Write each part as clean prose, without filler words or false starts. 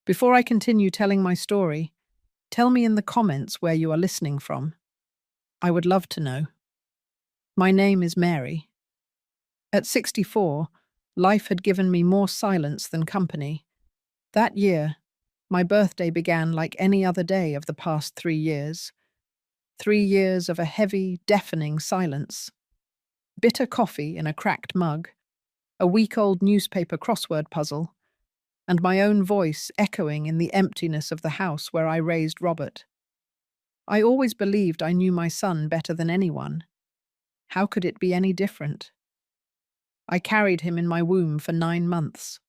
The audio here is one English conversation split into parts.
Before I continue telling my story, tell me in the comments where you are listening from. I would love to know. My name is Mary. At 64, life had given me more silence than company. That year, my birthday began like any other day of the past 3 years. 3 years of a heavy, deafening silence. Bitter coffee in a cracked mug, a week-old newspaper crossword puzzle, and my own voice echoing in the emptiness of the house where I raised Robert. I always believed I knew my son better than anyone. How could it be any different? I carried him in my womb for 9 months.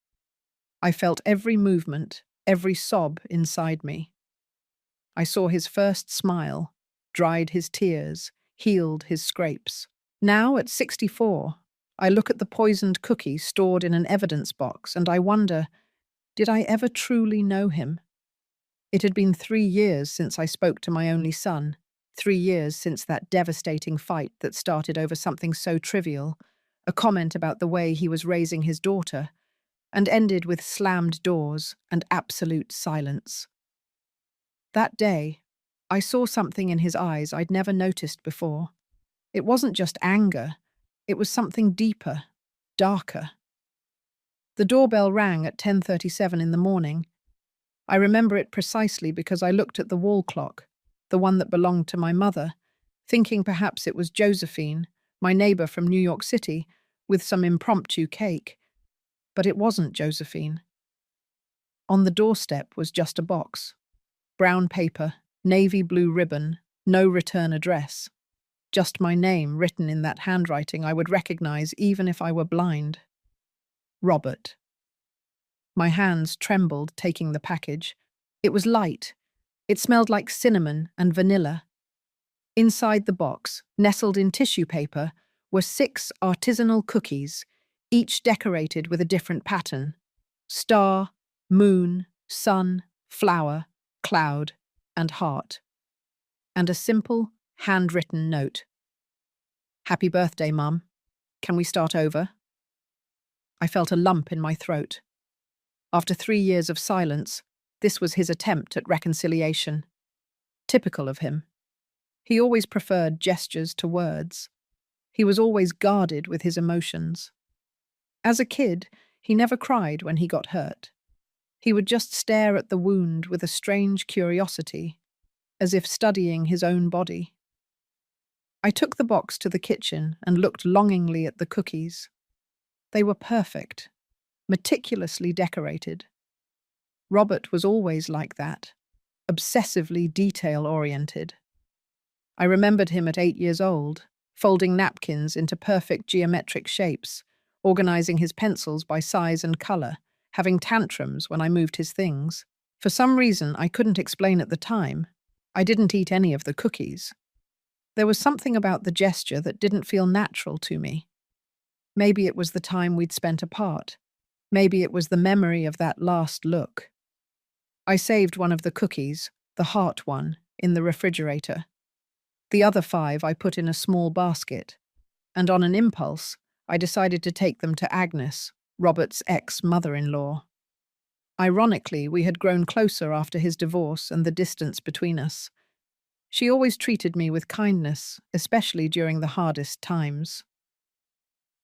I felt every movement, every sob inside me. I saw his first smile, dried his tears, healed his scrapes. Now, at 64, I look at the poisoned cookie stored in an evidence box and I wonder, did I ever truly know him? It had been 3 years since I spoke to my only son, 3 years since that devastating fight that started over something so trivial, a comment about the way he was raising his daughter, and ended with slammed doors and absolute silence. That day, I saw something in his eyes I'd never noticed before. It wasn't just anger, it was something deeper, darker. The doorbell rang at 10:37 in the morning. I remember it precisely because I looked at the wall clock, the one that belonged to my mother, thinking perhaps it was Josephine, my neighbor from New York City, with some impromptu cake. But it wasn't Josephine. On the doorstep was just a box. Brown paper, navy blue ribbon, no return address. Just my name written in that handwriting I would recognize even if I were blind. Robert. My hands trembled taking the package. It was light. It smelled like cinnamon and vanilla. Inside the box, nestled in tissue paper, were 6 artisanal cookies, each decorated with a different pattern: star, moon, sun, flower, cloud, and heart. And a simple, handwritten note. "Happy birthday, Mum. Can we start over?" I felt a lump in my throat. After 3 years of silence, this was his attempt at reconciliation. Typical of him. He always preferred gestures to words. He was always guarded with his emotions. As a kid, he never cried when he got hurt. He would just stare at the wound with a strange curiosity, as if studying his own body. I took the box to the kitchen and looked longingly at the cookies. They were perfect, meticulously decorated. Robert was always like that, obsessively detail-oriented. I remembered him at 8 years old, folding napkins into perfect geometric shapes, organizing his pencils by size and color, having tantrums when I moved his things. For some reason I couldn't explain at the time, I didn't eat any of the cookies. There was something about the gesture that didn't feel natural to me. Maybe it was the time we'd spent apart. Maybe it was the memory of that last look. I saved one of the cookies, the heart one, in the refrigerator. The other 5 I put in a small basket, and on an impulse, I decided to take them to Agnes, Robert's ex-mother-in-law. Ironically, we had grown closer after his divorce and the distance between us. She always treated me with kindness, especially during the hardest times.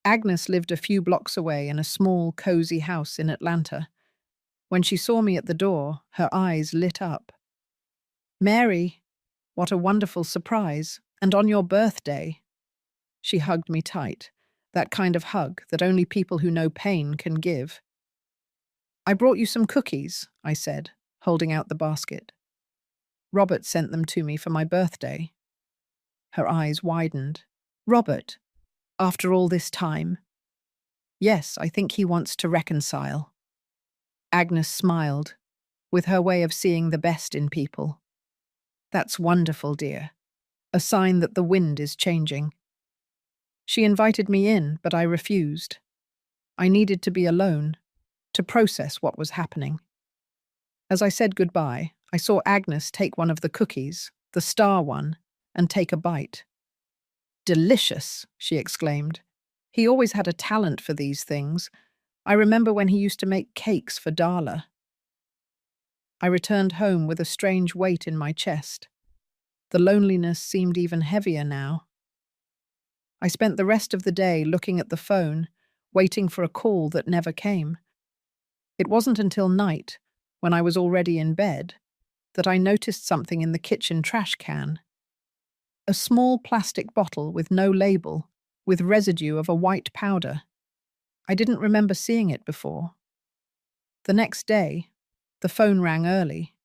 Agnes lived a few blocks away in a small, cozy house in Atlanta. When she saw me at the door, her eyes lit up. "Mary, what a wonderful surprise, and on your birthday." She hugged me tight, that kind of hug that only people who know pain can give. "I brought you some cookies," I said, holding out the basket. "Robert sent them to me for my birthday." Her eyes widened. "Robert? After all this time?" "Yes, I think he wants to reconcile." Agnes smiled, with her way of seeing the best in people. "That's wonderful, dear. A sign that the wind is changing." She invited me in, but I refused. I needed to be alone, to process what was happening. As I said goodbye, I saw Agnes take one of the cookies, the star one, and take a bite. "Delicious," she exclaimed. He always had a talent for these things. I remember when he used to make cakes for Darla. I returned home with a strange weight in my chest. The loneliness seemed even heavier now. I spent the rest of the day looking at the phone, waiting for a call that never came. It wasn't until night, when I was already in bed, that I noticed something in the kitchen trash can. A small plastic bottle with no label, with residue of a white powder. I didn't remember seeing it before. The next day, the phone rang early.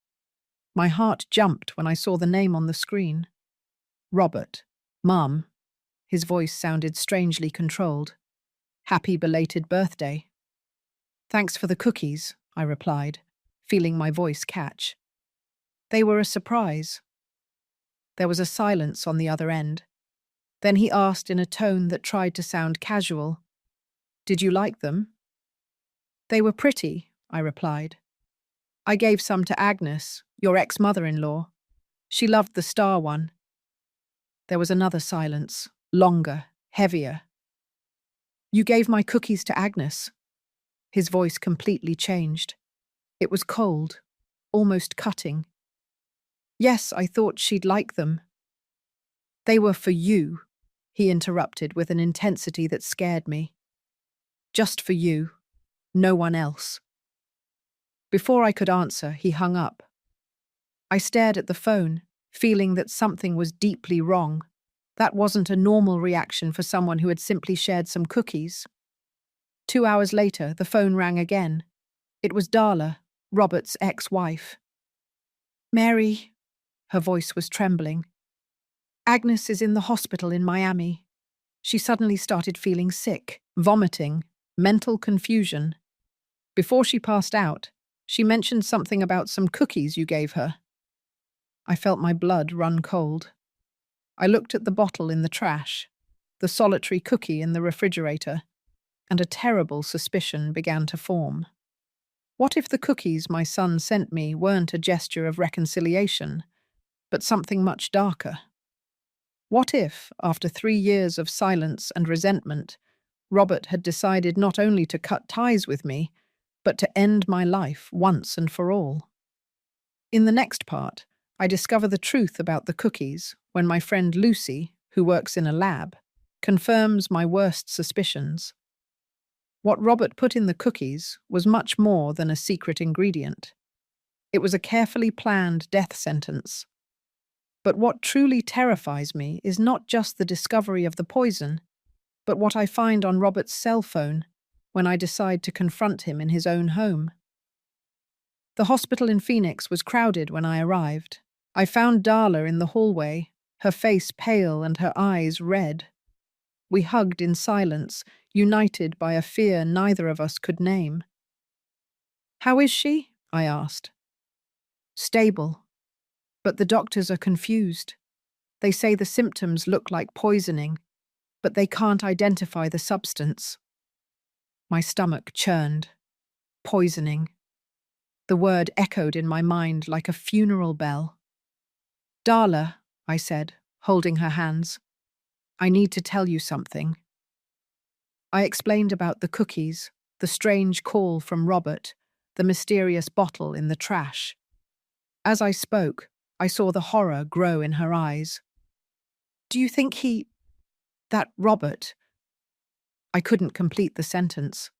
My heart jumped when I saw the name on the screen. Robert. Mum. His voice sounded strangely controlled. Happy belated birthday. Thanks for the cookies, I replied, feeling my voice catch. They were a surprise. There was a silence on the other end. Then he asked in a tone that tried to sound casual, "Did you like them?" "They were pretty," I replied. "I gave some to Agnes, your ex-mother-in-law. She loved the star one." There was another silence, longer, heavier. "You gave my cookies to Agnes?" His voice completely changed. It was cold, almost cutting. "Yes, I thought she'd like them." "They were for you," he interrupted with an intensity that scared me. "Just for you, no one else." Before I could answer, he hung up. I stared at the phone, feeling that something was deeply wrong. That wasn't a normal reaction for someone who had simply shared some cookies. 2 hours later, the phone rang again. It was Darla, Robert's ex-wife. "Mary," her voice was trembling. "Agnes is in the hospital in Miami." She suddenly started feeling sick, vomiting, mental confusion. Before she passed out, she mentioned something about some cookies you gave her. I felt my blood run cold. I looked at the bottle in the trash, the solitary cookie in the refrigerator, and a terrible suspicion began to form. What if the cookies my son sent me weren't a gesture of reconciliation, but something much darker? What if, after 3 years of silence and resentment, Robert had decided not only to cut ties with me, but to end my life once and for all? In the next part, I discover the truth about the cookies when my friend Lucy, who works in a lab, confirms my worst suspicions. What Robert put in the cookies was much more than a secret ingredient. It was a carefully planned death sentence. But what truly terrifies me is not just the discovery of the poison, but what I find on Robert's cell phone when I decide to confront him in his own home. The hospital in Phoenix was crowded when I arrived. I found Darla in the hallway, her face pale and her eyes red. We hugged in silence, united by a fear neither of us could name. "How is she?" I asked. "Stable. But the doctors are confused. They say the symptoms look like poisoning, but they can't identify the substance." My stomach churned. Poisoning. The word echoed in my mind like a funeral bell. "Darla," I said, holding her hands, "I need to tell you something." I explained about the cookies, the strange call from Robert, the mysterious bottle in the trash. As I spoke, I saw the horror grow in her eyes. "Do you think that Robert—" I couldn't complete the sentence.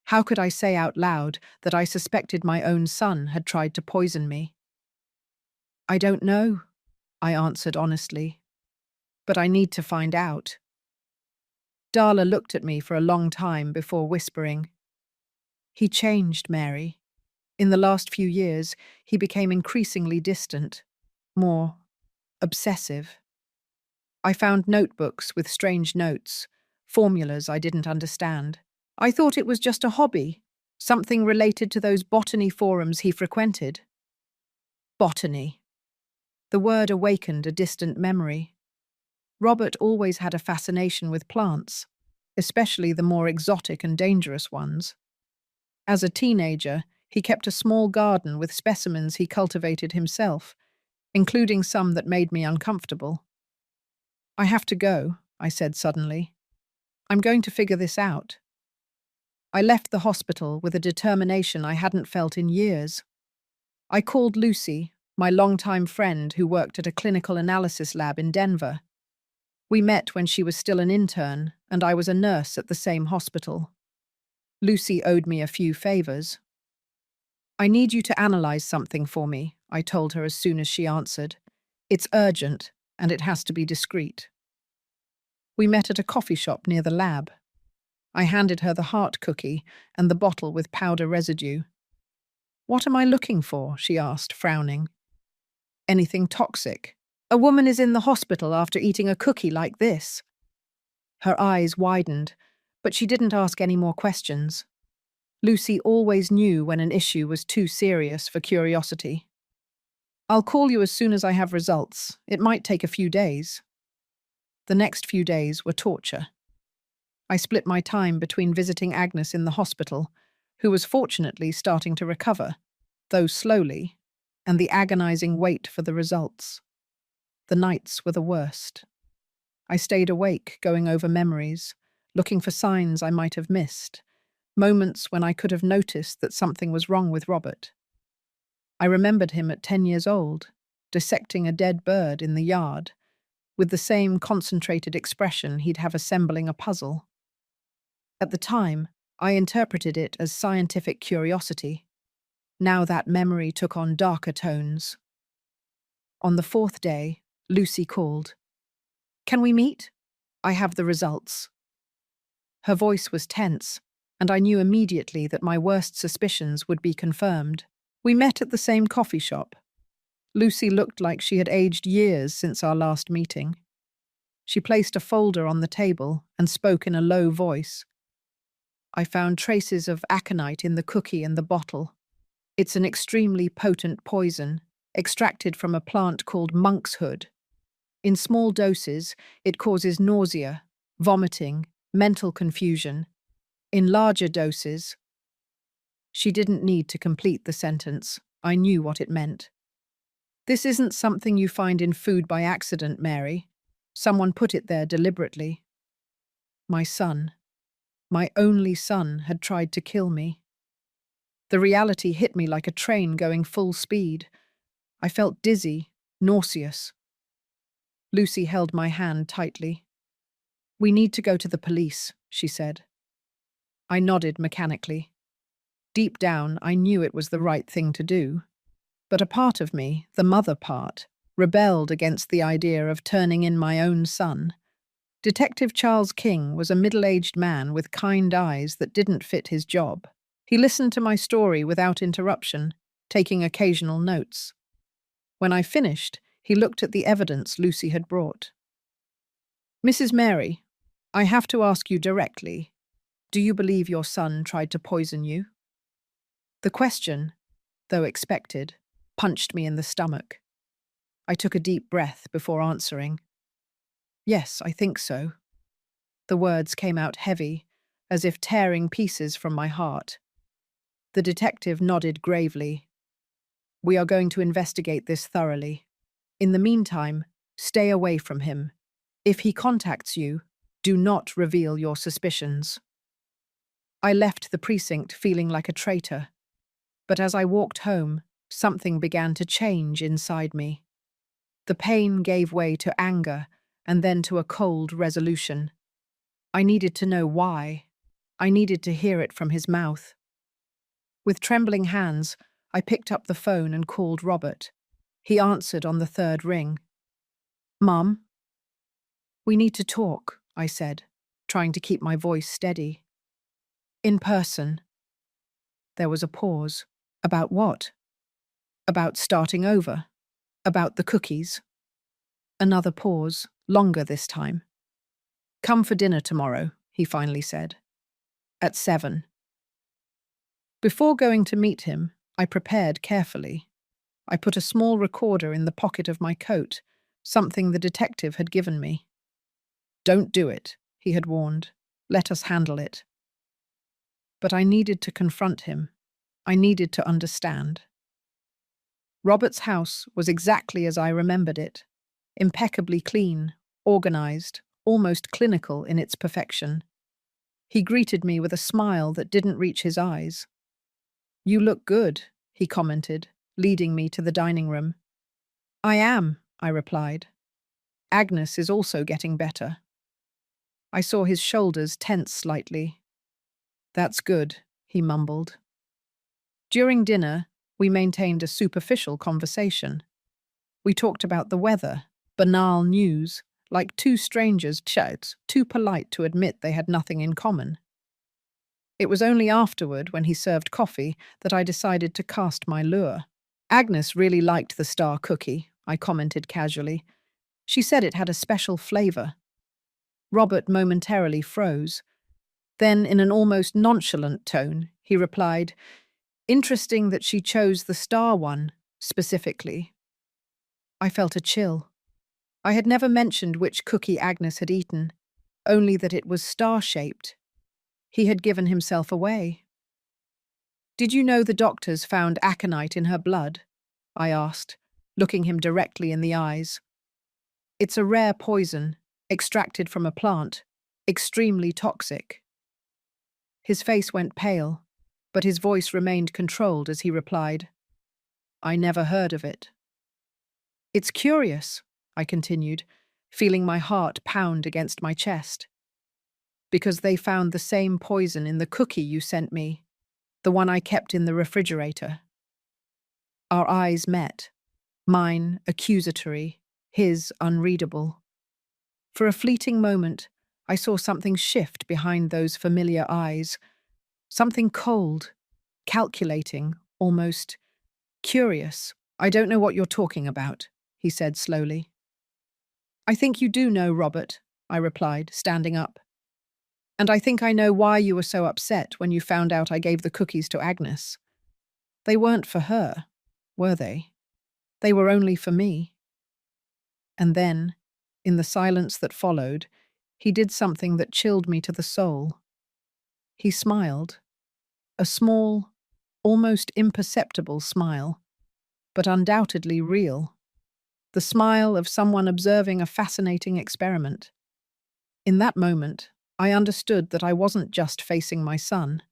How could I say out loud that I suspected my own son had tried to poison me? "I don't know," I answered honestly. "But I need to find out." Darla looked at me for a long time before whispering, "He changed, Mary. In the last few years, he became increasingly distant, more obsessive. I found notebooks with strange notes, formulas I didn't understand. I thought it was just a hobby, something related to those botany forums he frequented." Botany. The word awakened a distant memory. Robert always had a fascination with plants, especially the more exotic and dangerous ones. As a teenager, he kept a small garden with specimens he cultivated himself, including some that made me uncomfortable. "I have to go," I said suddenly. "I'm going to figure this out." I left the hospital with a determination I hadn't felt in years. I called Lucy, my longtime friend who worked at a clinical analysis lab in Denver. We met when she was still an intern, and I was a nurse at the same hospital. Lucy owed me a few favors. I need you to analyze something for me, I told her as soon as she answered. It's urgent, and it has to be discreet. We met at a coffee shop near the lab. I handed her the heart cookie and the bottle with powder residue. What am I looking for? She asked, frowning. Anything toxic. A woman is in the hospital after eating a cookie like this. Her eyes widened, but she didn't ask any more questions. Lucy always knew when an issue was too serious for curiosity. I'll call you as soon as I have results. It might take a few days. The next few days were torture. I split my time between visiting Agnes in the hospital, who was fortunately starting to recover, though slowly, and the agonizing wait for the results. The nights were the worst. I stayed awake, going over memories, looking for signs I might have missed, moments when I could have noticed that something was wrong with Robert. I remembered him at 10 years old, dissecting a dead bird in the yard, with the same concentrated expression he'd have assembling a puzzle. At the time, I interpreted it as scientific curiosity. Now that memory took on darker tones. On the fourth day, Lucy called. Can we meet? I have the results. Her voice was tense, and I knew immediately that my worst suspicions would be confirmed. We met at the same coffee shop. Lucy looked like she had aged years since our last meeting. She placed a folder on the table and spoke in a low voice. I found traces of aconite in the cookie and the bottle. It's an extremely potent poison, extracted from a plant called monkshood. In small doses, it causes nausea, vomiting, mental confusion. In larger doses— She didn't need to complete the sentence. I knew what it meant. This isn't something you find in food by accident, Mary. Someone put it there deliberately. My son, my only son, had tried to kill me. The reality hit me like a train going full speed. I felt dizzy, nauseous. Lucy held my hand tightly. We need to go to the police, she said. I nodded mechanically. Deep down, I knew it was the right thing to do. But a part of me, the mother part, rebelled against the idea of turning in my own son. Detective Charles King was a middle-aged man with kind eyes that didn't fit his job. He listened to my story without interruption, taking occasional notes. When I finished, he looked at the evidence Lucy had brought. Mrs. Mary, I have to ask you directly. Do you believe your son tried to poison you? The question, though expected, punched me in the stomach. I took a deep breath before answering. Yes, I think so. The words came out heavy, as if tearing pieces from my heart. The detective nodded gravely. We are going to investigate this thoroughly. In the meantime, stay away from him. If he contacts you, do not reveal your suspicions. I left the precinct feeling like a traitor. But as I walked home, something began to change inside me. The pain gave way to anger and then to a cold resolution. I needed to know why. I needed to hear it from his mouth. With trembling hands, I picked up the phone and called Robert. He answered on the third ring. Mum? We need to talk, I said, trying to keep my voice steady. In person. There was a pause. About what? About starting over. About the cookies. Another pause, longer this time. Come for dinner tomorrow, he finally said. At 7. Before going to meet him, I prepared carefully. I put a small recorder in the pocket of my coat, something the detective had given me. Don't do it, he had warned. Let us handle it. But I needed to confront him. I needed to understand. Robert's house was exactly as I remembered it. Impeccably clean, organized, almost clinical in its perfection. He greeted me with a smile that didn't reach his eyes. You look good, he commented, leading me to the dining room. I am, I replied. Agnes is also getting better. I saw his shoulders tense slightly. That's good, he mumbled. During dinner, we maintained a superficial conversation. We talked about the weather, banal news, like two strangers chats, too polite to admit they had nothing in common. It was only afterward, when he served coffee, that I decided to cast my lure. Agnes really liked the star cookie, I commented casually. She said it had a special flavour. Robert momentarily froze. Then, in an almost nonchalant tone, he replied, "Interesting that she chose the star one, specifically." I felt a chill. I had never mentioned which cookie Agnes had eaten, only that it was star-shaped. He had given himself away. "Did you know the doctors found aconite in her blood?" I asked, looking him directly in the eyes. "It's a rare poison, extracted from a plant, extremely toxic." His face went pale, but his voice remained controlled as he replied, "I never heard of it." "It's curious," I continued, feeling my heart pound against my chest. "Because they found the same poison in the cookie you sent me, the one I kept in the refrigerator." Our eyes met, mine accusatory, his unreadable. For a fleeting moment, I saw something shift behind those familiar eyes, something cold, calculating, almost curious. "I don't know what you're talking about," he said slowly. "I think you do know, Robert," I replied, standing up. "And I think I know why you were so upset when you found out I gave the cookies to Agnes. They weren't for her, were they? They were only for me." And then, in the silence that followed, he did something that chilled me to the soul. He smiled, a small, almost imperceptible smile, but undoubtedly real. The smile of someone observing a fascinating experiment. In that moment, I understood that I wasn't just facing my son.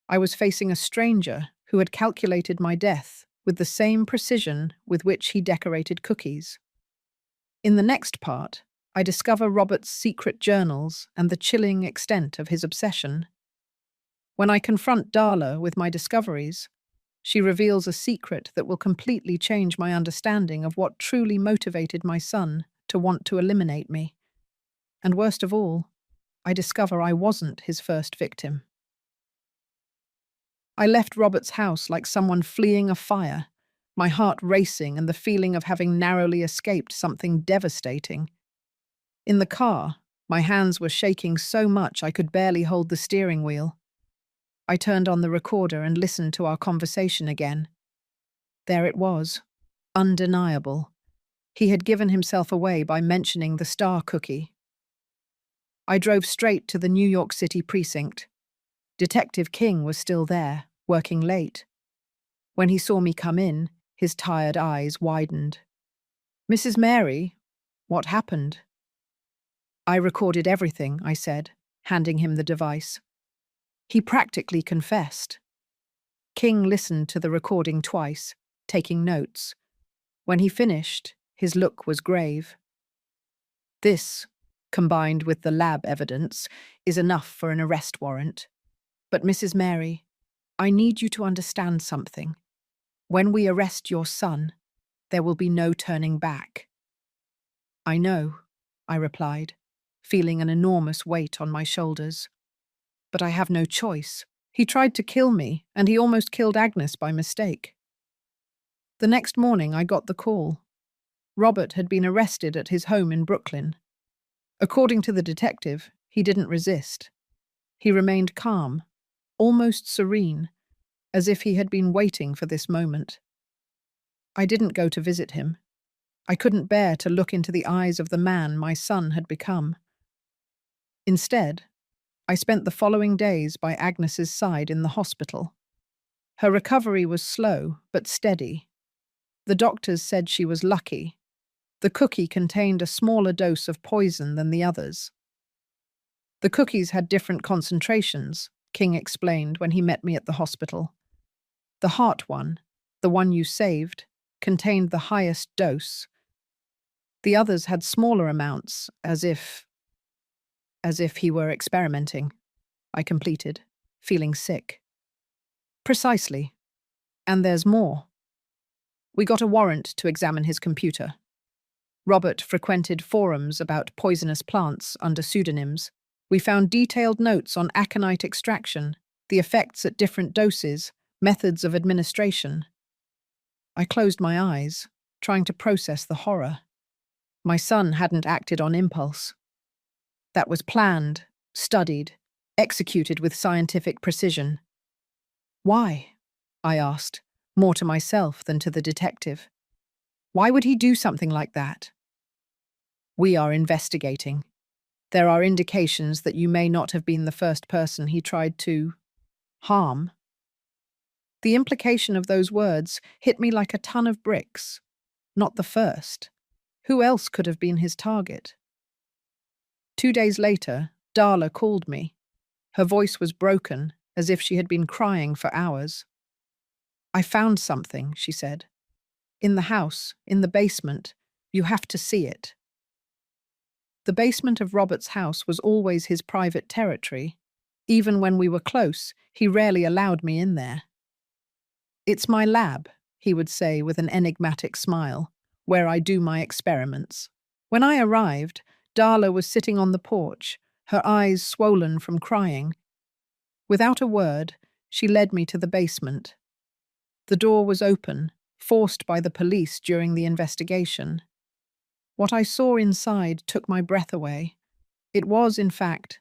I was facing a stranger who had calculated my death with the same precision with which he decorated cookies. In the next part, I discover Robert's secret journals and the chilling extent of his obsession. When I confront Darla with my discoveries, she reveals a secret that will completely change my understanding of what truly motivated my son to want to eliminate me. And worst of all, I discover I wasn't his first victim. I left Robert's house like someone fleeing a fire, my heart racing and the feeling of having narrowly escaped something devastating. In the car, my hands were shaking so much I could barely hold the steering wheel. I turned on the recorder and listened to our conversation again. There it was, undeniable. He had given himself away by mentioning the star cookie. I drove straight to the New York City precinct. Detective King was still there, working late. When he saw me come in, his tired eyes widened. "Mrs. Mary, what happened?" "I recorded everything," I said, handing him the device. He practically confessed. King listened to the recording twice, taking notes. When he finished, his look was grave. "This, combined with the lab evidence, is enough for an arrest warrant. But Mrs. Mary, I need you to understand something. When we arrest your son, there will be no turning back." "I know," I replied, feeling an enormous weight on my shoulders. "But I have no choice. He tried to kill me, and he almost killed Agnes by mistake." The next morning I got the call. Robert had been arrested at his home in Brooklyn. According to the detective, he didn't resist. He remained calm, almost serene, as if he had been waiting for this moment. I didn't go to visit him. I couldn't bear to look into the eyes of the man my son had become. Instead, I spent the following days by Agnes's side in the hospital. Her recovery was slow but steady. The doctors said she was lucky. The cookie contained a smaller dose of poison than the others. The cookies had different concentrations, King explained when he met me at the hospital. The heart one, the one you saved, contained the highest dose. The others had smaller amounts, as if he were experimenting. I completed, feeling sick. Precisely. And there's more. We got a warrant to examine his computer. Robert frequented forums about poisonous plants under pseudonyms. We found detailed notes on aconite extraction, the effects at different doses, methods of administration. I closed my eyes, trying to process the horror. My son hadn't acted on impulse. That was planned, studied, executed with scientific precision. Why? I asked, more to myself than to the detective. Why would he do something like that? We are investigating. There are indications that you may not have been the first person he tried to harm. The implication of those words hit me like a ton of bricks. Not the first. Who else could have been his target? 2 days later, Darla called me. Her voice was broken, as if she had been crying for hours. I found something, she said. In the house, in the basement. You have to see it. The basement of Robert's house was always his private territory. Even when we were close, he rarely allowed me in there. It's my lab, he would say with an enigmatic smile, where I do my experiments. When I arrived, Darla was sitting on the porch, her eyes swollen from crying. Without a word, she led me to the basement. The door was open, forced by the police during the investigation. What I saw inside took my breath away. It was, in fact,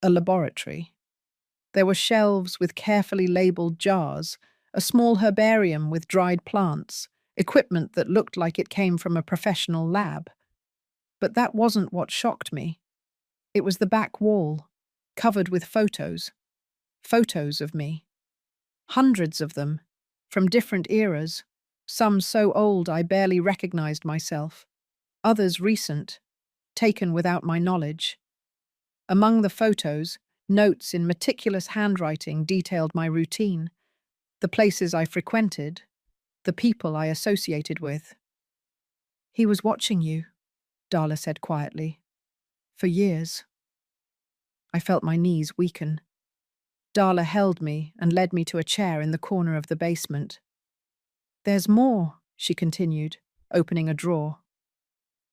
a laboratory. There were shelves with carefully labelled jars, a small herbarium with dried plants, equipment that looked like it came from a professional lab. But that wasn't what shocked me. It was the back wall, covered with photos. Photos of me. Hundreds of them, from different eras, some so old I barely recognized myself, others recent, taken without my knowledge. Among the photos, notes in meticulous handwriting detailed my routine, the places I frequented, the people I associated with. He was watching you, Darla said quietly. For years. I felt my knees weaken. Darla held me and led me to a chair in the corner of the basement. There's more, she continued, opening a drawer.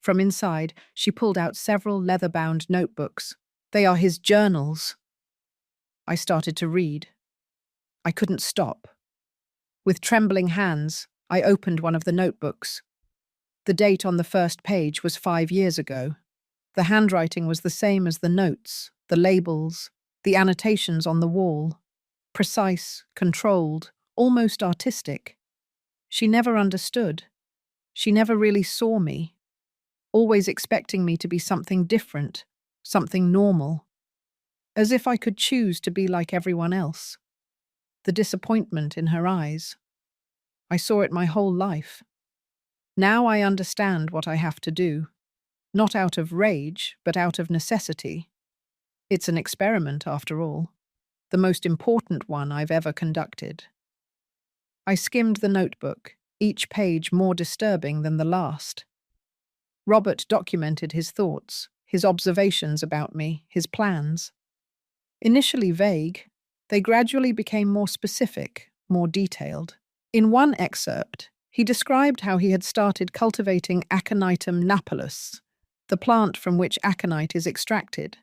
From inside, she pulled out several leather-bound notebooks. They are his journals. I started to read. I couldn't stop. With trembling hands, I opened one of the notebooks. The date on the first page was 5 years ago. The handwriting was the same as the notes, the labels, the annotations on the wall. Precise, controlled, almost artistic. She never understood. She never really saw me, always expecting me to be something different, something normal. As if I could choose to be like everyone else. The disappointment in her eyes. I saw it my whole life. Now I understand what I have to do. Not out of rage, but out of necessity. It's an experiment, after all. The most important one I've ever conducted. I skimmed the notebook, each page more disturbing than the last. Robert documented his thoughts, his observations about me, his plans. Initially vague, they gradually became more specific, more detailed. In one excerpt, he described how he had started cultivating Aconitum napellus, the plant from which aconite is extracted,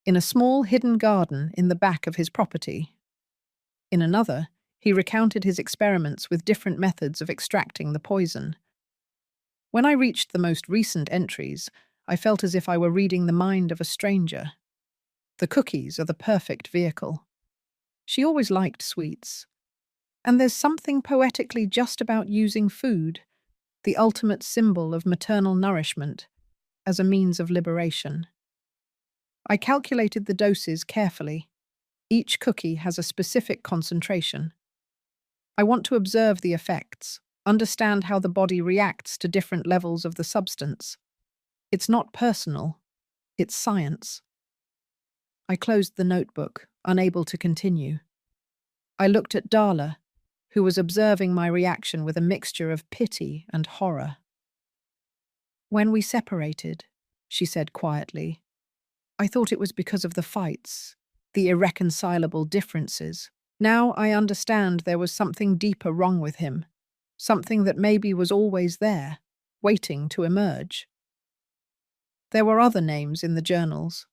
in a small hidden garden in the back of his property. In another, he recounted his experiments with different methods of extracting the poison. When I reached the most recent entries, I felt as if I were reading the mind of a stranger. The cookies are the perfect vehicle. She always liked sweets. And there's something poetically just about using food, the ultimate symbol of maternal nourishment, as a means of liberation. I calculated the doses carefully. Each cookie has a specific concentration. I want to observe the effects, understand how the body reacts to different levels of the substance. It's not personal, it's science. I closed the notebook, unable to continue. I looked at Darla, who was observing my reaction with a mixture of pity and horror. "When we separated," she said quietly, "I thought it was because of the fights, the irreconcilable differences. Now I understand there was something deeper wrong with him, something that maybe was always there, waiting to emerge." There were other names in the journals.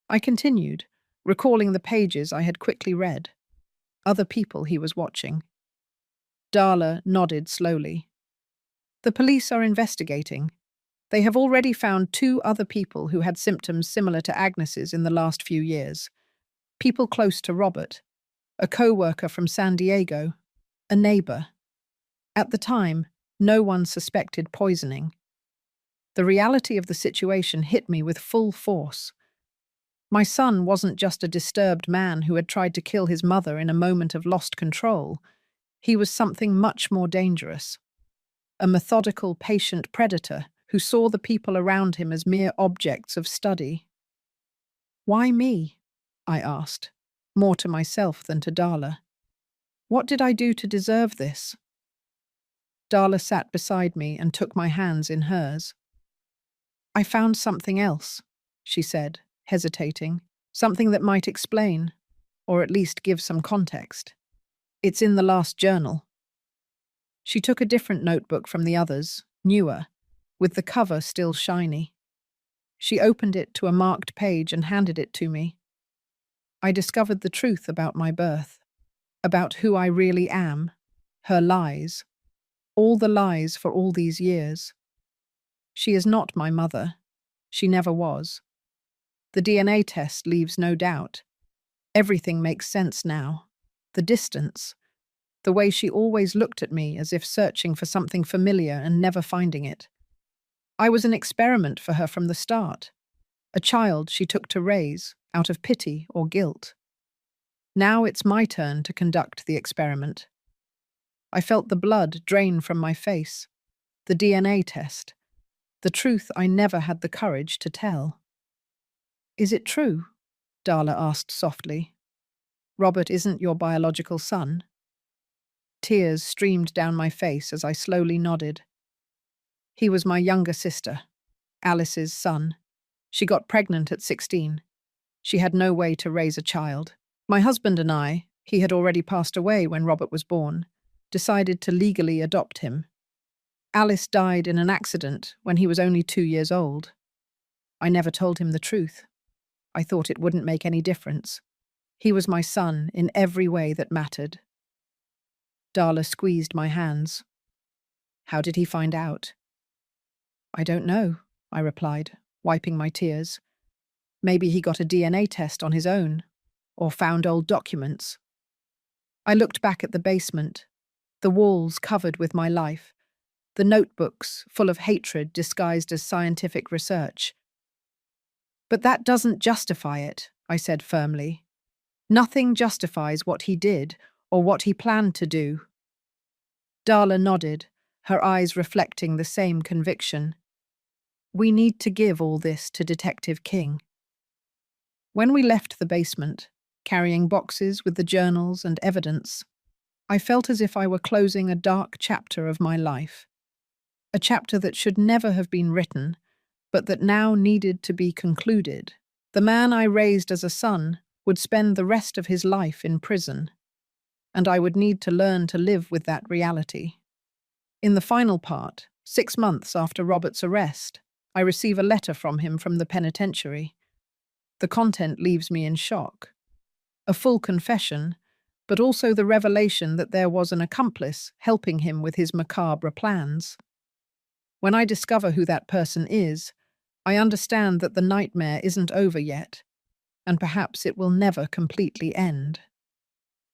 I continued, recalling the pages I had quickly read. Other people he was watching. Darla nodded slowly. "The police are investigating. They have already found 2 other people who had symptoms similar to Agnes's in the last few years. People close to Robert, a co-worker from San Diego, a neighbor. At the time, no one suspected poisoning. The reality of the situation hit me with full force. My son wasn't just a disturbed man who had tried to kill his mother in a moment of lost control. He was something much more dangerous. A methodical, patient predator who saw the people around him as mere objects of study. "Why me?" I asked, more to myself than to Darla. "What did I do to deserve this?" Darla sat beside me and took my hands in hers. "I found something else," she said, hesitating. "Something that might explain, or at least give some context. It's in the last journal." She took a different notebook from the others, newer, with the cover still shiny. She opened it to a marked page and handed it to me. I discovered the truth about my birth, about who I really am, her lies, all the lies for all these years. She is not my mother. She never was. The DNA test leaves no doubt. Everything makes sense now. The distance, the way she always looked at me as if searching for something familiar and never finding it. I was an experiment for her from the start, a child she took to raise out of pity or guilt. Now it's my turn to conduct the experiment. I felt the blood drain from my face, the DNA test, the truth I never had the courage to tell. "Is it true?" Darla asked softly. "Robert isn't your biological son?" Tears streamed down my face as I slowly nodded. "He was my younger sister, Alice's son. She got pregnant at 16. She had no way to raise a child. My husband and I, he had already passed away when Robert was born, decided to legally adopt him. Alice died in an accident when he was only 2 years old. I never told him the truth. I thought it wouldn't make any difference. He was my son in every way that mattered." Darla squeezed my hands. "How did he find out?" "I don't know," I replied, wiping my tears. "Maybe he got a DNA test on his own, or found old documents." I looked back at the basement, the walls covered with my life, the notebooks full of hatred disguised as scientific research. "But that doesn't justify it," I said firmly. "Nothing justifies what he did or what he planned to do." Darla nodded, her eyes reflecting the same conviction. "We need to give all this to Detective King." When we left the basement, carrying boxes with the journals and evidence, I felt as if I were closing a dark chapter of my life. A chapter that should never have been written, but that now needed to be concluded. The man I raised as a son would spend the rest of his life in prison, and I would need to learn to live with that reality. In the final part, 6 months after Robert's arrest, I receive a letter from him from the penitentiary. The content leaves me in shock. A full confession, but also the revelation that there was an accomplice helping him with his macabre plans. When I discover who that person is, I understand that the nightmare isn't over yet, and perhaps it will never completely end.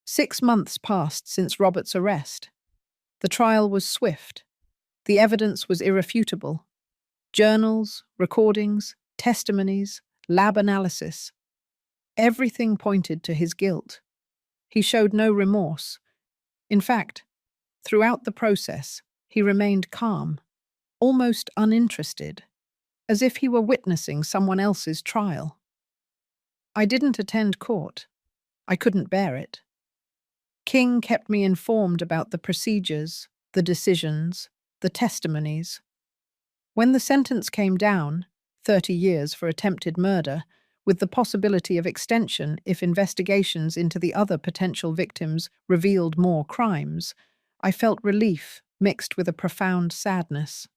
6 months passed since Robert's arrest. The trial was swift. The evidence was irrefutable. Journals, recordings, testimonies, lab analysis. Everything pointed to his guilt. He showed no remorse. In fact, throughout the process, he remained calm, almost uninterested, as if he were witnessing someone else's trial. I didn't attend court. I couldn't bear it. King kept me informed about the procedures, the decisions, the testimonies. When the sentence came down, 30 years for attempted murder, with the possibility of extension if investigations into the other potential victims revealed more crimes, I felt relief mixed with a profound sadness.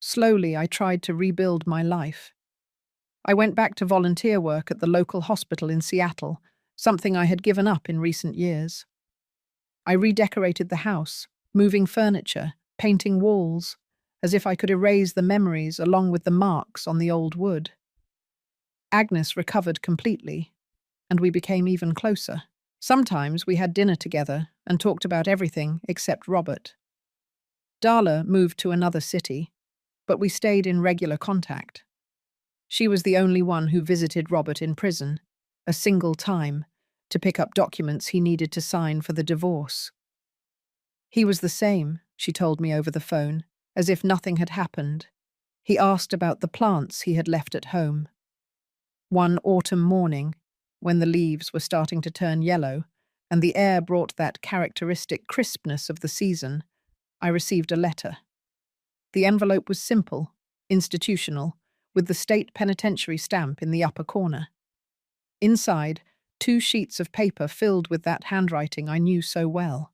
Slowly, I tried to rebuild my life. I went back to volunteer work at the local hospital in Seattle, something I had given up in recent years. I redecorated the house, moving furniture, painting walls, as if I could erase the memories along with the marks on the old wood. Agnes recovered completely, and we became even closer. Sometimes we had dinner together and talked about everything except Robert. Darla moved to another city, but we stayed in regular contact. She was the only one who visited Robert in prison, a single time, to pick up documents he needed to sign for the divorce. He was the same, she told me over the phone, as if nothing had happened. He asked about the plants he had left at home. One autumn morning, when the leaves were starting to turn yellow and the air brought that characteristic crispness of the season, I received a letter. The envelope was simple, institutional, with the state penitentiary stamp in the upper corner. Inside, 2 sheets of paper filled with that handwriting I knew so well.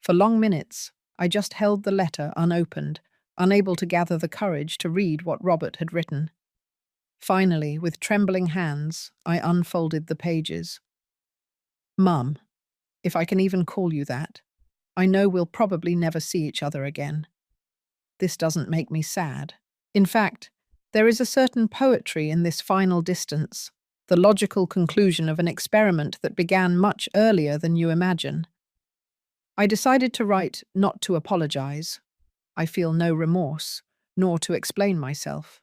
For long minutes, I just held the letter unopened, unable to gather the courage to read what Robert had written. Finally, with trembling hands, I unfolded the pages. Mum, if I can even call you that, I know we'll probably never see each other again. This doesn't make me sad. In fact, there is a certain poetry in this final distance, the logical conclusion of an experiment that began much earlier than you imagine. I decided to write not to apologize. I feel no remorse, nor to explain myself.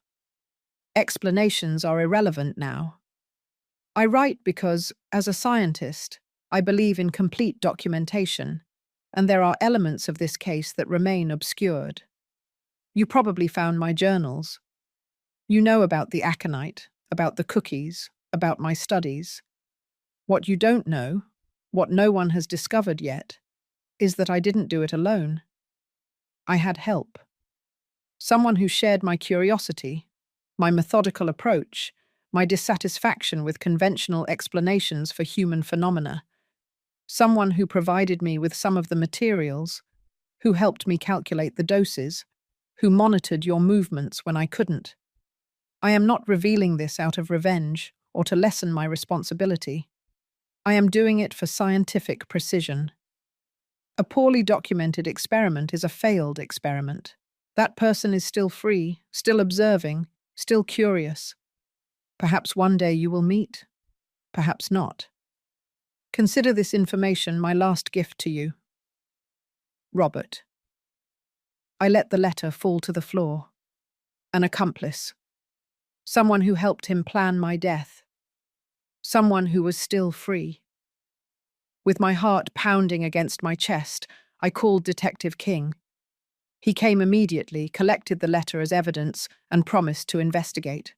Explanations are irrelevant now. I write because, as a scientist, I believe in complete documentation, and there are elements of this case that remain obscured. You probably found my journals. You know about the aconite, about the cookies, about my studies. What you don't know, what no one has discovered yet, is that I didn't do it alone. I had help. Someone who shared my curiosity, my methodical approach, my dissatisfaction with conventional explanations for human phenomena. Someone who provided me with some of the materials, who helped me calculate the doses, who monitored your movements when I couldn't. I am not revealing this out of revenge or to lessen my responsibility. I am doing it for scientific precision. A poorly documented experiment is a failed experiment. That person is still free, still observing, still curious. Perhaps one day you will meet, perhaps not. Consider this information my last gift to you. Robert. I let the letter fall to the floor. An accomplice. Someone who helped him plan my death. Someone who was still free. With my heart pounding against my chest, I called Detective King. He came immediately, collected the letter as evidence, and promised to investigate.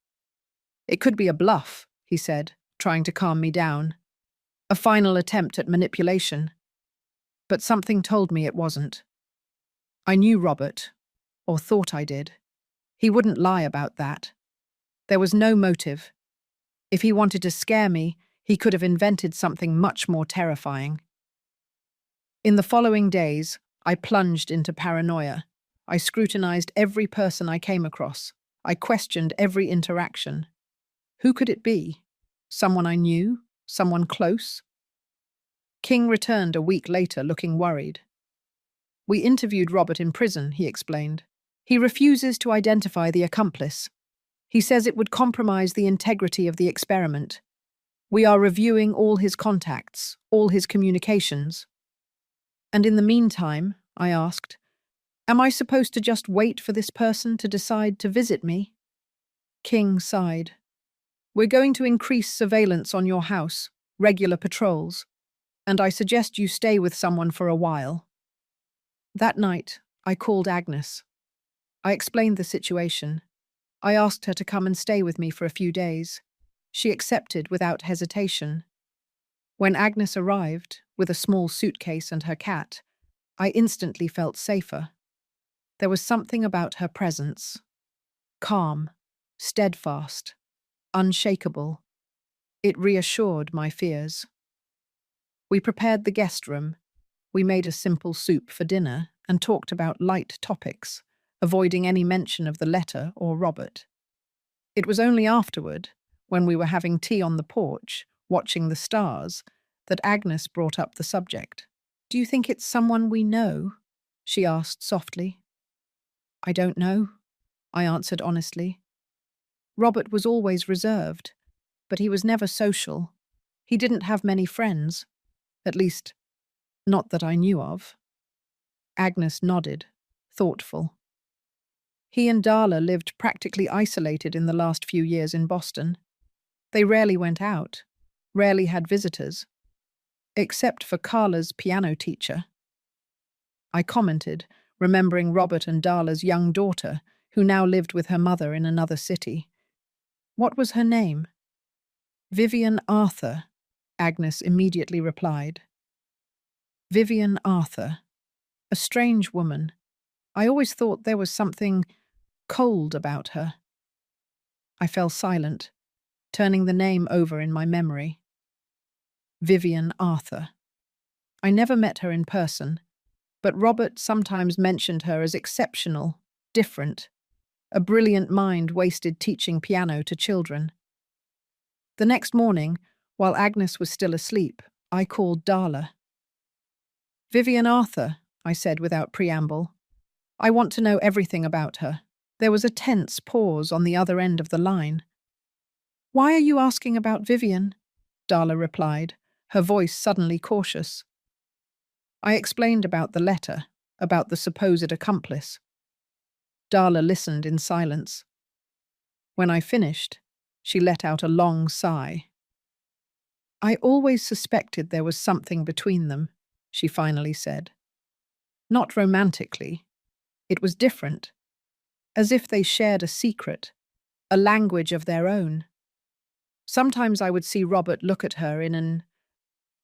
It could be a bluff, he said, trying to calm me down. A final attempt at manipulation. But something told me it wasn't. I knew Robert, or thought I did. He wouldn't lie about that. There was no motive. If he wanted to scare me, he could have invented something much more terrifying. In the following days, I plunged into paranoia. I scrutinized every person I came across. I questioned every interaction. Who could it be? Someone I knew? Someone close? King returned a week later looking worried. We interviewed Robert in prison, he explained. He refuses to identify the accomplice. He says it would compromise the integrity of the experiment. We are reviewing all his contacts, all his communications. And in the meantime, I asked, am I supposed to just wait for this person to decide to visit me? King sighed. We're going to increase surveillance on your house, regular patrols, and I suggest you stay with someone for a while. That night, I called Agnes. I explained the situation. I asked her to come and stay with me for a few days. She accepted without hesitation. When Agnes arrived, with a small suitcase and her cat, I instantly felt safer. There was something about her presence. Calm, steadfast, unshakable. It reassured my fears. We prepared the guest room. We made a simple soup for dinner and talked about light topics, avoiding any mention of the letter or Robert. It was only afterward, when we were having tea on the porch, watching the stars, that Agnes brought up the subject. "Do you think it's someone we know?" she asked softly. "I don't know," I answered honestly. Robert was always reserved, but he was never social. He didn't have many friends, at least, not that I knew of. Agnes nodded, thoughtful. He and Darla lived practically isolated in the last few years in Boston. They rarely went out, rarely had visitors, except for Carla's piano teacher. I commented, remembering Robert and Darla's young daughter, who now lived with her mother in another city. "What was her name?" "Vivian Arthur," Agnes immediately replied. Vivian Arthur. A strange woman. I always thought there was something cold about her. I fell silent, turning the name over in my memory. Vivian Arthur. I never met her in person, but Robert sometimes mentioned her as exceptional, different, a brilliant mind wasted teaching piano to children. The next morning, while Agnes was still asleep, I called Darla. "Vivian Arthur," I said without preamble. "I want to know everything about her." There was a tense pause on the other end of the line. "Why are you asking about Vivian?" Darla replied, her voice suddenly cautious. I explained about the letter, about the supposed accomplice. Darla listened in silence. When I finished, she let out a long sigh. "I always suspected there was something between them," she finally said. "Not romantically. It was different, as if they shared a secret, a language of their own. Sometimes I would see Robert look at her in an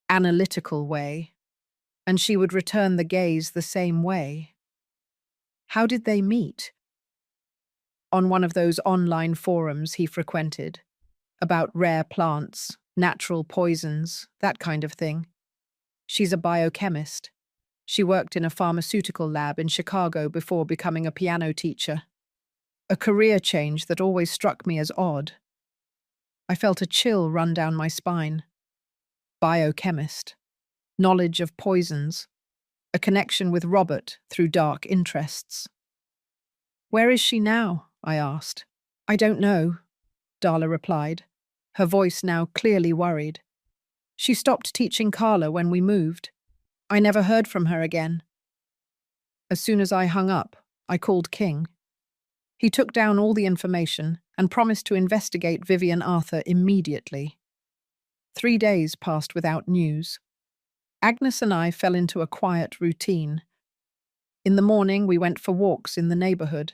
analytical way, and she would return the gaze the same way. How did they meet?" "On one of those online forums he frequented, about rare plants, natural poisons, that kind of thing. She's a biochemist. She worked in a pharmaceutical lab in Chicago before becoming a piano teacher. A career change that always struck me as odd. I felt a chill run down my spine. Biochemist. Knowledge of poisons. A connection with Robert through dark interests. "Where is she now?" I asked. "I don't know," Darla replied, her voice now clearly worried. "She stopped teaching Carla when we moved. I never heard from her again." As soon as I hung up, I called King. He took down all the information and promised to investigate Vivian Arthur immediately. 3 days passed without news. Agnes and I fell into a quiet routine. In the morning, we went for walks in the neighborhood.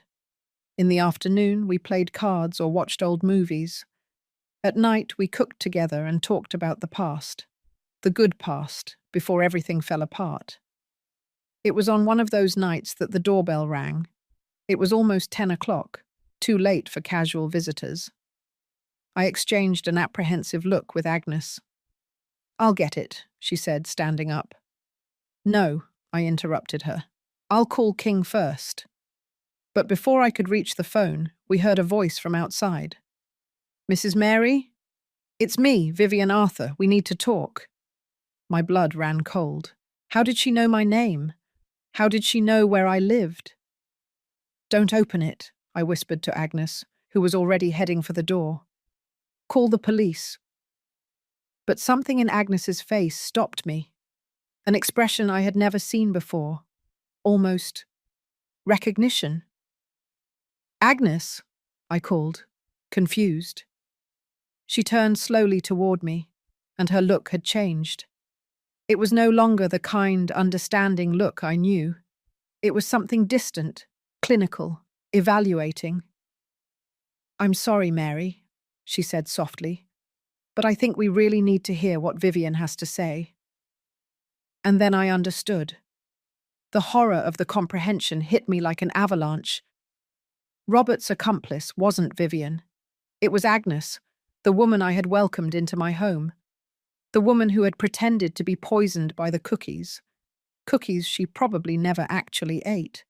In the afternoon, we played cards or watched old movies. At night, we cooked together and talked about the past. The good past, before everything fell apart. It was on one of those nights that the doorbell rang. It was almost 10 o'clock, too late for casual visitors. I exchanged an apprehensive look with Agnes. "I'll get it," she said, standing up. "No," I interrupted her. "I'll call King first." But before I could reach the phone, we heard a voice from outside. "Mrs. Mary? It's me, Vivian Arthur. We need to talk." My blood ran cold. How did she know my name? How did she know where I lived? "Don't open it," I whispered to Agnes, who was already heading for the door. "Call the police." But something in Agnes's face stopped me. An expression I had never seen before. Almost recognition. "Agnes," I called, confused. She turned slowly toward me, and her look had changed. It was no longer the kind, understanding look I knew. It was something distant, clinical, evaluating. "I'm sorry, Mary," she said softly, "but I think we really need to hear what Vivian has to say." And then I understood. The horror of the comprehension hit me like an avalanche. Robert's accomplice wasn't Vivian. It was Agnes, the woman I had welcomed into my home. The woman who had pretended to be poisoned by the cookies. Cookies she probably never actually ate.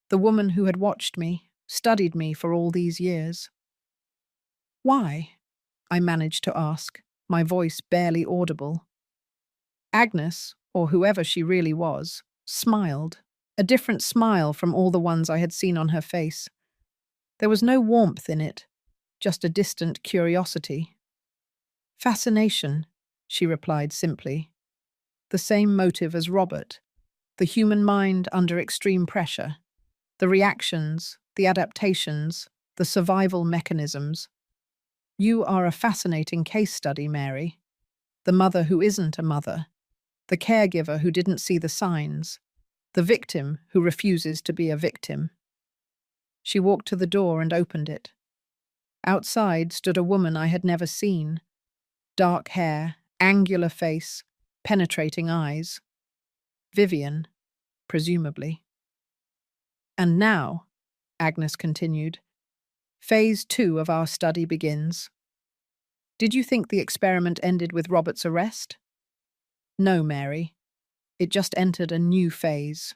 The woman who had watched me, studied me for all these years. Why? I managed to ask, my voice barely audible. Agnes, or whoever she really was, smiled, a different smile from all the ones I had seen on her face. There was no warmth in it, just a distant curiosity. Fascination, she replied simply. The same motive as Robert, the human mind under extreme pressure, the reactions, the adaptations, the survival mechanisms. You are a fascinating case study, Mary. The mother who isn't a mother, the caregiver who didn't see the signs, the victim who refuses to be a victim. She walked to the door and opened it. Outside stood a woman I had never seen. Dark hair, angular face, penetrating eyes. Vivian, presumably. And now, Agnes continued, phase 2 of our study begins. Did you think the experiment ended with Robert's arrest? No, Mary. It just entered a new phase.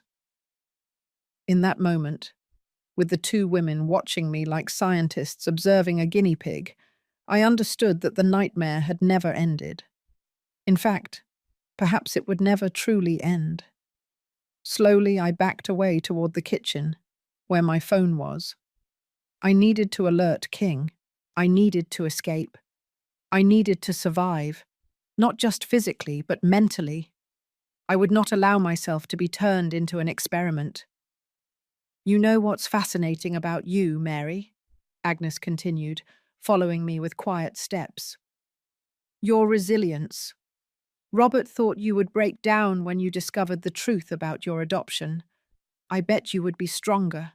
In that moment, with the two women watching me like scientists observing a guinea pig, I understood that the nightmare had never ended. In fact, perhaps it would never truly end. Slowly, I backed away toward the kitchen, where my phone was. I needed to alert King. I needed to escape. I needed to survive, not just physically, but mentally. I would not allow myself to be turned into an experiment. You know what's fascinating about you, Mary? Agnes continued, following me with quiet steps. Your resilience. Robert thought you would break down when you discovered the truth about your adoption. I bet you would be stronger.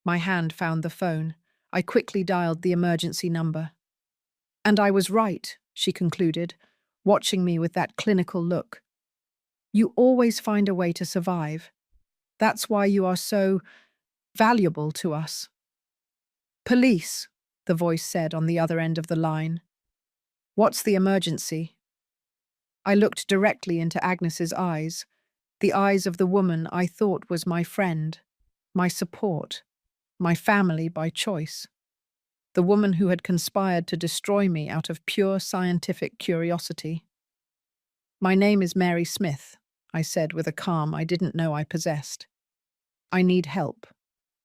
My hand found the phone. I quickly dialed the emergency number. And I was right, she concluded, watching me with that clinical look. You always find a way to survive. That's why you are so valuable to us. Police, the voice said on the other end of the line. What's the emergency? I looked directly into Agnes's eyes, the eyes of the woman I thought was my friend, my support, my family by choice. The woman who had conspired to destroy me out of pure scientific curiosity. My name is Mary Smith, I said with a calm I didn't know I possessed. I need help.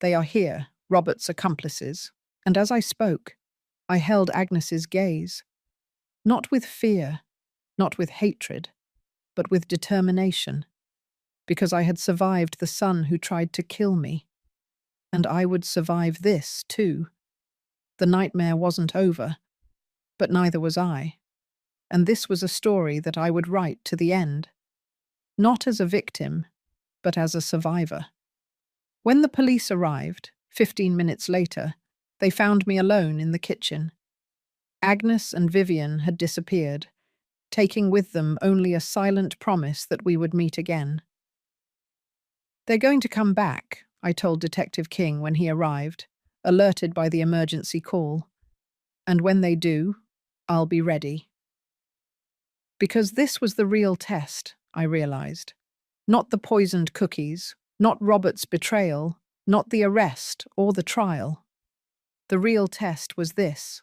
They are here, Robert's accomplices. And as I spoke, I held Agnes's gaze. Not with fear, not with hatred, but with determination. Because I had survived the son who tried to kill me. And I would survive this, too. The nightmare wasn't over, but neither was I. And this was a story that I would write to the end. Not as a victim, but as a survivor. When the police arrived, 15 minutes later, they found me alone in the kitchen. Agnes and Vivian had disappeared, taking with them only a silent promise that we would meet again. They're going to come back, I told Detective King when he arrived, alerted by the emergency call. And when they do, I'll be ready. Because this was the real test, I realized. Not the poisoned cookies, not Robert's betrayal, not the arrest or the trial. The real test was this.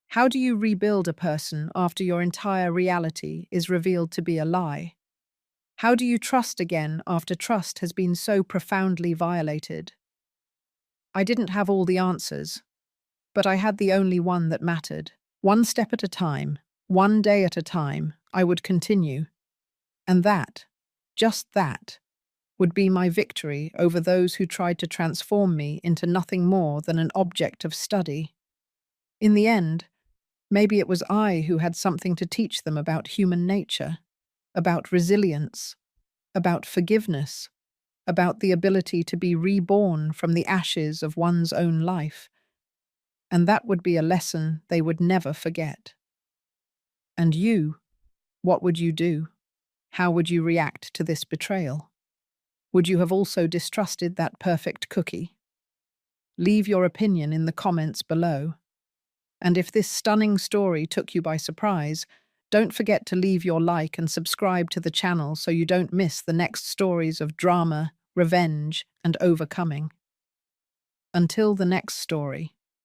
How do you rebuild a person after your entire reality is revealed to be a lie? How do you trust again after trust has been so profoundly violated? I didn't have all the answers, but I had the only one that mattered. One step at a time, one day at a time, I would continue. And that, just that, would be my victory over those who tried to transform me into nothing more than an object of study. In the end, maybe it was I who had something to teach them about human nature, about resilience, about forgiveness, about the ability to be reborn from the ashes of one's own life. And that would be a lesson they would never forget. And you, what would you do? How would you react to this betrayal? Would you have also distrusted that perfect cookie? Leave your opinion in the comments below. And if this stunning story took you by surprise, don't forget to leave your like and subscribe to the channel so you don't miss the next stories of drama, revenge, and overcoming. Until the next story.